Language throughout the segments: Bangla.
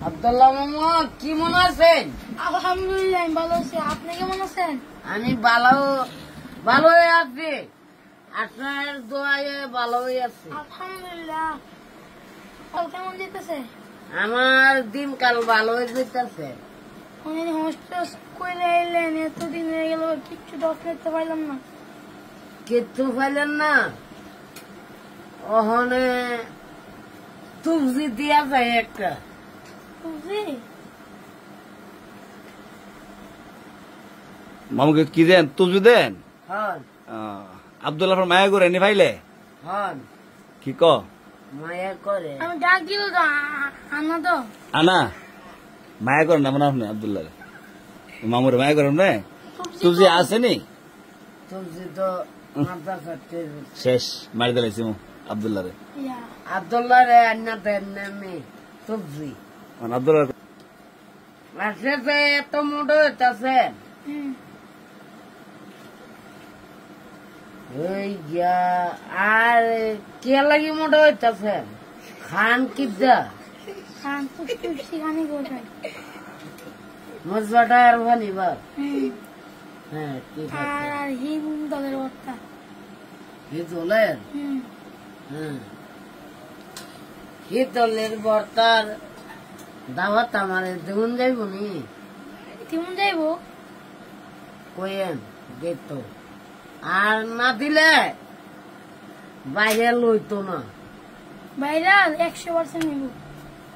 আব্দুল্লাহ মামা কেমন আছেন? আলহামদুলিল্লাহ আমি ভালো আছি। আপনি কেমন আছেন? আমি ভালোই আছি, আপনার দোয়ায় ভালোই আছি। আলহামদুলিল্লাহ। কাল কেমন যেতেছে? আমার দিনকাল ভালোই যেতেছে। অনেক হোস্টেল করে এলেন, এতদিন হয়ে গেল কিচ্ছু ডক দেখতে পাইলাম না। কিচ্ছু পাইলেন না? ওখানে তুবজি দিয়া যায় একটা। বুঝলি? মামুকে কি দেন? তুবজি দেন? হন আব্দুল্লাহ মায়া করে নি ভাইলে হন কি ক মায়া করে। আমি ডাক দিল তো আনা তো আনা মায়া করেন না মানে আপনি আব্দুল্লাহ মামুরে মায়া করেন না? তুবজি আসেনি? তুবজি তো মাথা কাটতে শেষ মারি দিলাইছি আব্দুল্লাহ রে। আব্দুল্লাহ রে আন্না দেন নামে তুবজি আব্দুল্লাহ আসলে এত মোটো হইতাছে। আর কে লাগি মোটো হইতাছে? খান কিদা খান পুষ্টি খানি গোটাই মজবাটা আর ভানিবার। হ্যাঁ ঠিক আছে। আর হিম দলের বর্তা হিদলের হ্যাঁ হিদলের বর্তার দাওয়াত আমার দেউন যাইব নি? কেমন যাইব? কয়েন গেত আর না দিলে বাইরে লইতো না। ভাইরাল 100% নিব।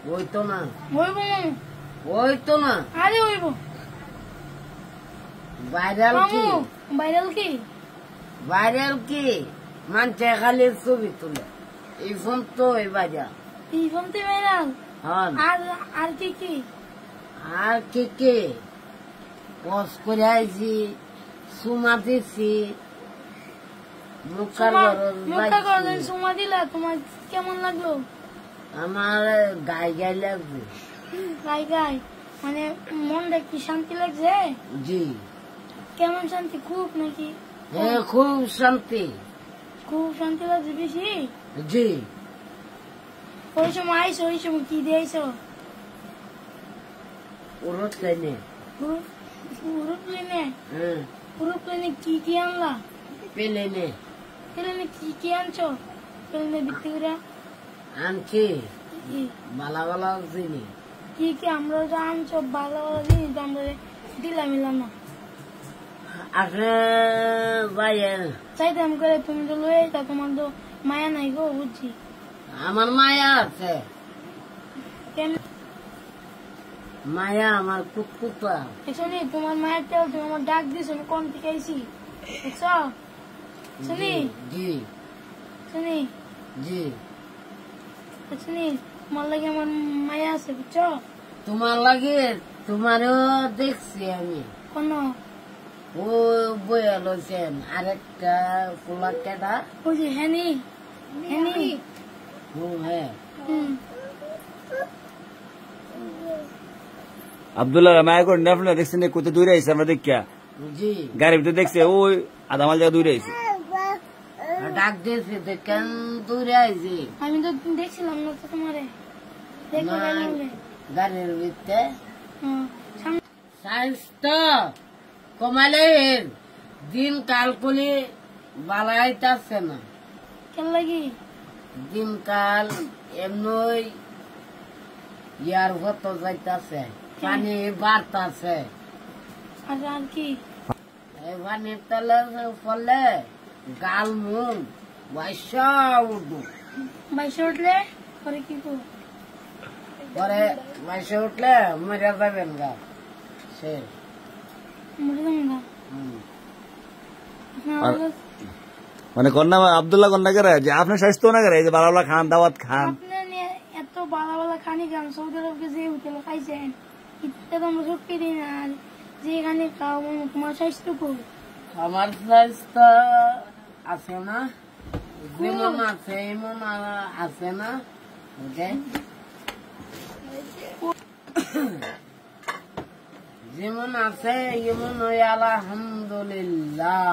হইতো না হইব মামু, হইতো না। আরে হইব ভাইরাল কি? মামু। ভাইরাল কি? ভাইরাল কি? মানুষে খালি ছবি তুলে এই ফোন তো এই বাজার এই ফোনতে ভাইরাল। হন আর কি কি? আর কে পস করে আইছি, সুমা দিছি, মুখার মুখটা করলেন সুমা দিলা, তোমার কেমন লাগলো? আমার গায়ে লাগবে। গাই মানে মনটা কি শান্তি লাগছে? জি কেমন শান্তি? খুব নাকি? খুব শান্তি। খুব শান্তি লাগছে বেশি? জি ওই সময় আইসো, ওই সময় কি দিয়েছো? উড়ত কেনে প্লেনে হ্যাঁ প্লেনে কি আনলা? পেলেনে প্লেনে কি আনছো? প্লেনে বিক্রি করে আনছি বালা বালা জিনিস। কি আমরা যা আনছো ভালো ভালো জিনিস আমরা দিলাম না। আপনি ভাইয়ের চাইতাম করে তুমি তো লয়ে তা তোমার তো মায়া নাই গো, বুঝছি। আমার মায়া আছে। কেমন মায়া আমার কুকুরটা। শুনি তোমার মায়ের তেল তুমি আমার ডাক দিছো, আমি কোন থেকে আইসি বুঝছো? শুনি জি শুনি জি শুনি তোমার লাগে আমার মায়া আছে, বুঝছো? তোমার লাগে তোমারও দেখছি আমি। কোন ও বইয়া লইছেন আরেকটা ফুলা কেটা। ওই যে হ্যানি হ্যাঁ আব্দুল্লাহ মায়া করেন না? আপনার দেখছেন কোথায় দূরে আইসে? আমরা দেখিয়া জি গাড়ির ভিতরে দেখছে ওই আধা মাইল জায়গা দূরে আইসে। ডাক দিয়েছে দেখেন দূরে আইছি। আমি তো দেখছিলাম না তো তোমারে দেখো না, গাড়ির ভিতরে স্বাস্থ্য কমালে দিন কাল কলি বালাইতাছে না। কেন লাগি? দিনকাল এমনই ইয়ার হত যাইতাছে, পানি বাড়তাছে। আর কি? পানির তলে ফলে গাল মুখ বাইশা উঠবো। বাইশে উঠলে পরে কি করবো? পরে বাইশে উঠলে মরে যাবেন গা শেষ। মরে যাবো না। মানে কন্যা আব্দুল্লাহ কন্যা করে যে আপনার স্বাস্থ্য না করে যে বালা খান দাওয়াত খান। আপনি এত বালা খানি খান, সৌদি আরবকে যে হোটেলে খাইছেন ইত্যাদি আমরা সত্যি দিই না। আর যেখানে খাও তোমার স্বাস্থ্য খুব। আমার স্বাস্থ্য আছে না, যেমন আছে এমন আছে না। যেমন আছে এমন আলহামদুলিল্লাহ।